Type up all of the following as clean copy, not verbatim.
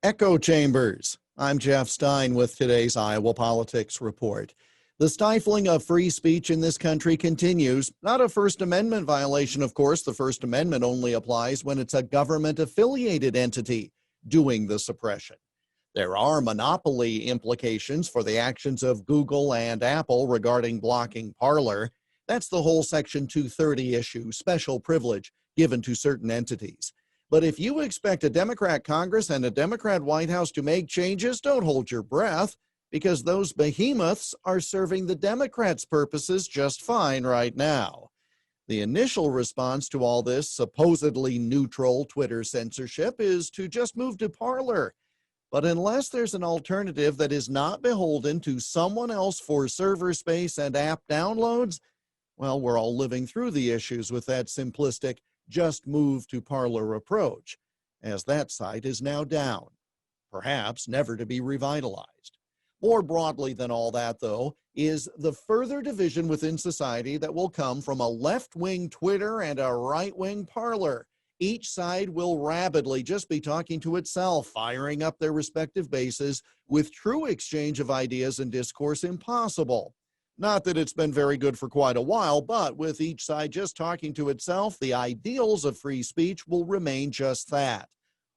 Echo chambers. I'm Jeff Stein with today's Iowa Politics Report. The stifling of free speech in this country continues. Not a First Amendment violation, of course. The First Amendment only applies when it's a government-affiliated entity doing the suppression. There are monopoly implications for the actions of Google and Apple regarding blocking Parler. That's the whole Section 230 issue, special privilege given to certain entities. But if you expect a Democrat Congress and a Democrat White House to make changes, don't hold your breath, because those behemoths are serving the Democrats' purposes just fine right now. The initial response to all this supposedly neutral Twitter censorship is to just move to Parler. But unless there's an alternative that is not beholden to someone else for server space and app downloads, well, we're all living through the issues with that simplistic just move to Parler approach, as that site is now down, perhaps never to be revitalized. More broadly than all that, though, is the further division within society that will come from a left-wing Twitter and a right-wing Parler. Each side will rabidly just be talking to itself, firing up their respective bases, with true exchange of ideas and discourse impossible. Not that it's been very good for quite a while, but with each side just talking to itself, the ideals of free speech will remain just that,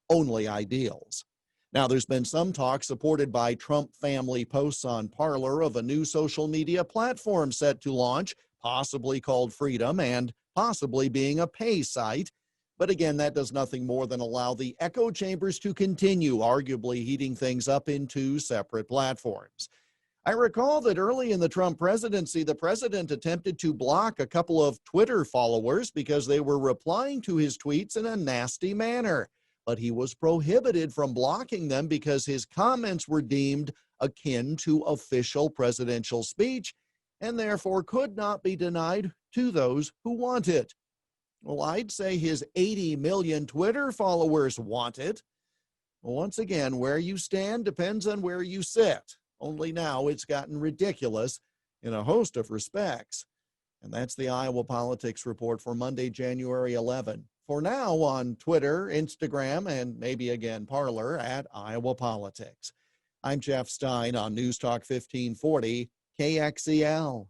only ideals. Now, there's been some talk supported by Trump family posts on Parler of a new social media platform set to launch, possibly called Freedom and possibly being a pay site. But again, that does nothing more than allow the echo chambers to continue, arguably heating things up in two separate platforms. I recall that early in the Trump presidency, the president attempted to block a couple of Twitter followers because they were replying to his tweets in a nasty manner. But he was prohibited from blocking them because his comments were deemed akin to official presidential speech and therefore could not be denied to those who want it. Well, I'd say his 80 million Twitter followers want it. Well, once again, where you stand depends on where you sit. Only now it's gotten ridiculous in a host of respects. And that's the Iowa Politics Report for Monday, January 11. For now, on Twitter, Instagram, and maybe again Parler at Iowa Politics. I'm Jeff Stein on News Talk 1540 KXEL.